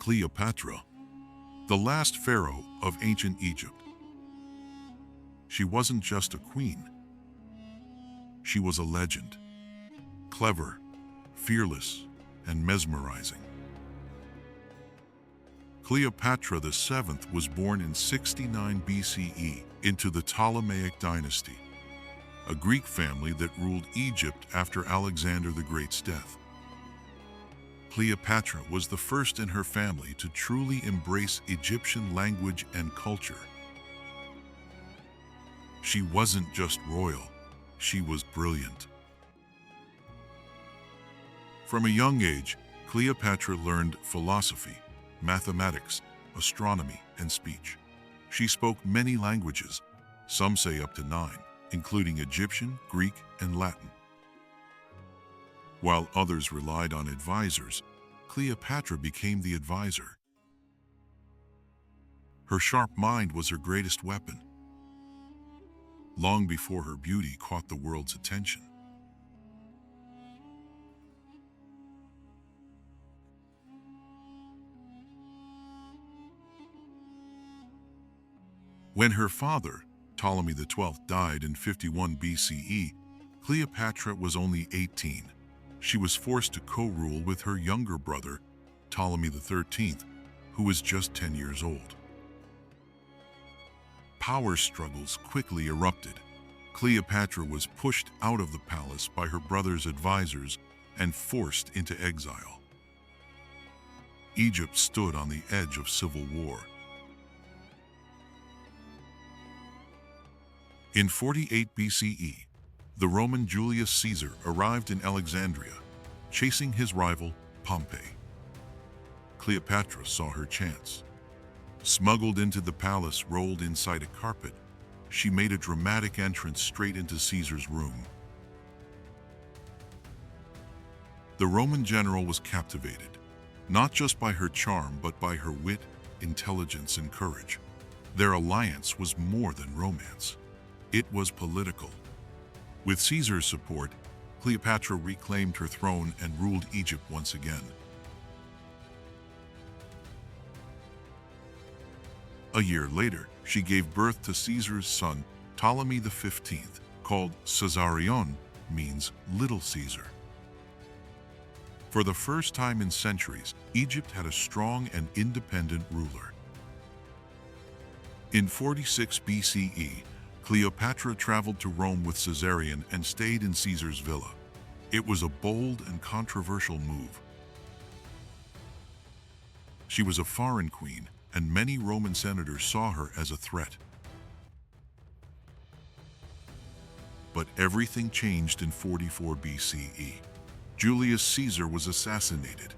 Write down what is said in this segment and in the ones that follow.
Cleopatra, the last pharaoh of ancient Egypt. She wasn't just a queen. She was a legend. Clever, fearless, and mesmerizing. Cleopatra VII was born in 69 BCE into the Ptolemaic dynasty, a Greek family that ruled Egypt after Alexander the Great's death. Cleopatra was the first in her family to truly embrace Egyptian language and culture. She wasn't just royal, she was brilliant. From a young age, Cleopatra learned philosophy, mathematics, astronomy, and speech. She spoke many languages, some say up to 9, including Egyptian, Greek, and Latin. While others relied on advisors, Cleopatra became the advisor. Her sharp mind was her greatest weapon, long before her beauty caught the world's attention. When her father, Ptolemy XII, died in 51 BCE, Cleopatra was only 18. She was forced to co-rule with her younger brother, Ptolemy XIII, who was just 10 years old. Power struggles quickly erupted. Cleopatra was pushed out of the palace by her brother's advisors and forced into exile. Egypt stood on the edge of civil war. In 48 BCE, the Roman Julius Caesar arrived in Alexandria, chasing his rival, Pompey. Cleopatra saw her chance. Smuggled into the palace, rolled inside a carpet, she made a dramatic entrance straight into Caesar's room. The Roman general was captivated, not just by her charm, but by her wit, intelligence, and courage. Their alliance was more than romance. It was political. With Caesar's support, Cleopatra reclaimed her throne and ruled Egypt once again. A year later, she gave birth to Caesar's son, Ptolemy XV, called Caesarion, means Little Caesar. For the first time in centuries, Egypt had a strong and independent ruler. In 46 BCE, Cleopatra traveled to Rome with Caesarion and stayed in Caesar's villa. It was a bold and controversial move. She was a foreign queen, and many Roman senators saw her as a threat. But everything changed in 44 BCE. Julius Caesar was assassinated.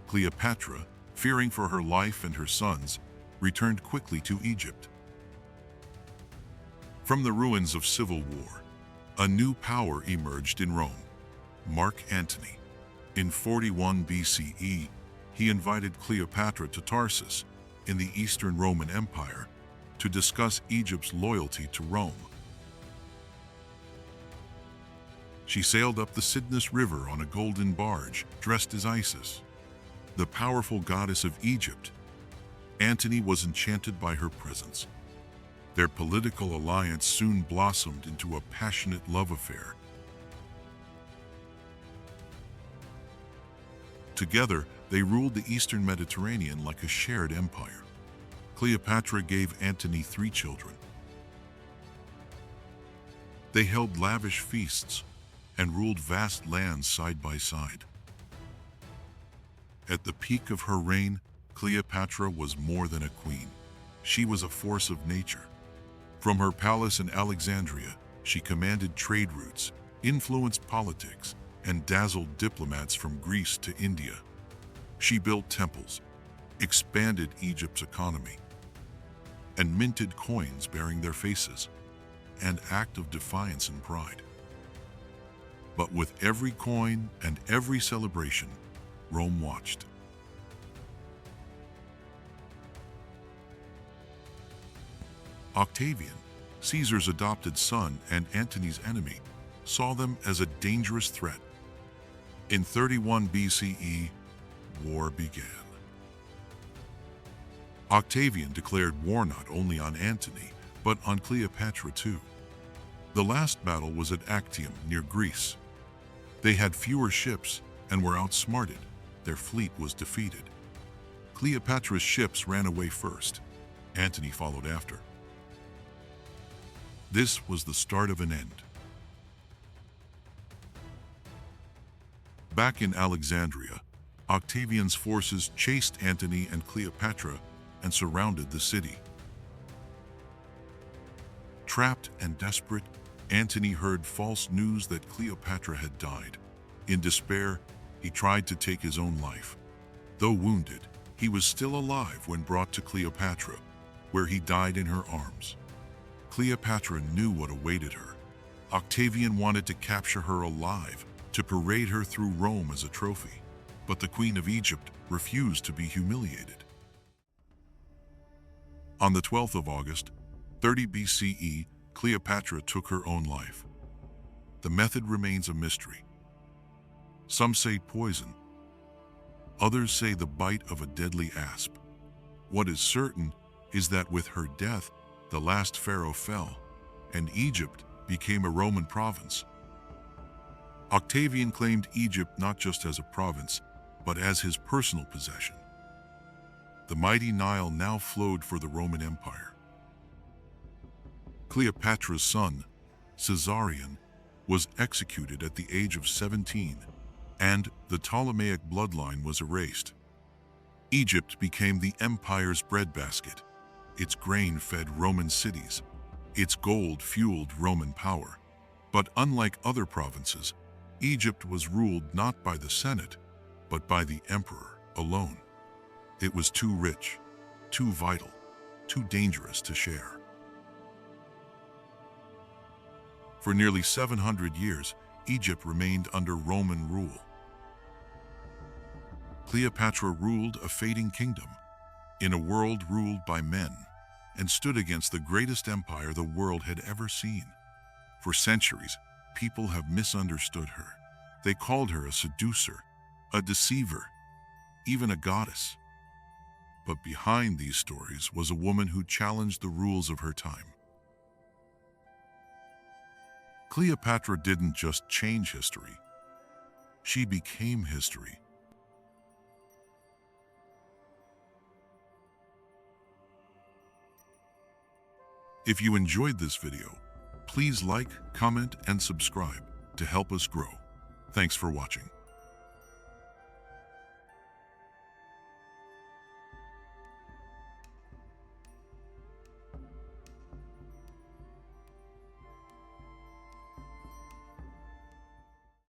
Cleopatra, fearing for her life and her sons, returned quickly to Egypt. From the ruins of civil war, a new power emerged in Rome, Mark Antony. In 41 BCE, he invited Cleopatra to Tarsus, in the Eastern Roman Empire, to discuss Egypt's loyalty to Rome. She sailed up the Cydnus River on a golden barge, dressed as Isis, the powerful goddess of Egypt. Antony was enchanted by her presence. Their political alliance soon blossomed into a passionate love affair. Together, they ruled the Eastern Mediterranean like a shared empire. Cleopatra gave Antony 3 children. They held lavish feasts and ruled vast lands side by side. At the peak of her reign, Cleopatra was more than a queen. She was a force of nature. From her palace in Alexandria, she commanded trade routes, influenced politics, and dazzled diplomats from Greece to India. She built temples, expanded Egypt's economy, and minted coins bearing their faces, an act of defiance and pride. But with every coin and every celebration, Rome watched. Octavian, Caesar's adopted son and Antony's enemy, saw them as a dangerous threat. In 31 BCE, war began. Octavian declared war not only on Antony, but on Cleopatra too. The last battle was at Actium, near Greece. They had fewer ships and were outsmarted. Their fleet was defeated. Cleopatra's ships ran away first. Antony followed after. This was the start of an end. Back in Alexandria, Octavian's forces chased Antony and Cleopatra and surrounded the city. Trapped and desperate, Antony heard false news that Cleopatra had died. In despair, he tried to take his own life. Though wounded, he was still alive when brought to Cleopatra, where he died in her arms. Cleopatra knew what awaited her. Octavian wanted to capture her alive, to parade her through Rome as a trophy. But the Queen of Egypt refused to be humiliated. On the 12th of August, 30 BCE, Cleopatra took her own life. The method remains a mystery. Some say poison. Others say the bite of a deadly asp. What is certain is that with her death, the last pharaoh fell, and Egypt became a Roman province. Octavian claimed Egypt not just as a province, but as his personal possession. The mighty Nile now flowed for the Roman Empire. Cleopatra's son, Caesarion, was executed at the age of 17, and the Ptolemaic bloodline was erased. Egypt became the empire's breadbasket. Its grain fed Roman cities. Its gold fueled Roman power. But unlike other provinces, Egypt was ruled not by the Senate, but by the emperor alone. It was too rich, too vital, too dangerous to share. For nearly 700 years, Egypt remained under Roman rule. Cleopatra ruled a fading kingdom in a world ruled by men and stood against the greatest empire the world had ever seen. For centuries, people have misunderstood her. They called her a seducer, a deceiver, even a goddess. But behind these stories was a woman who challenged the rules of her time. Cleopatra didn't just change history. She became history. If you enjoyed this video, please like, comment, and subscribe to help us grow. Thanks for watching.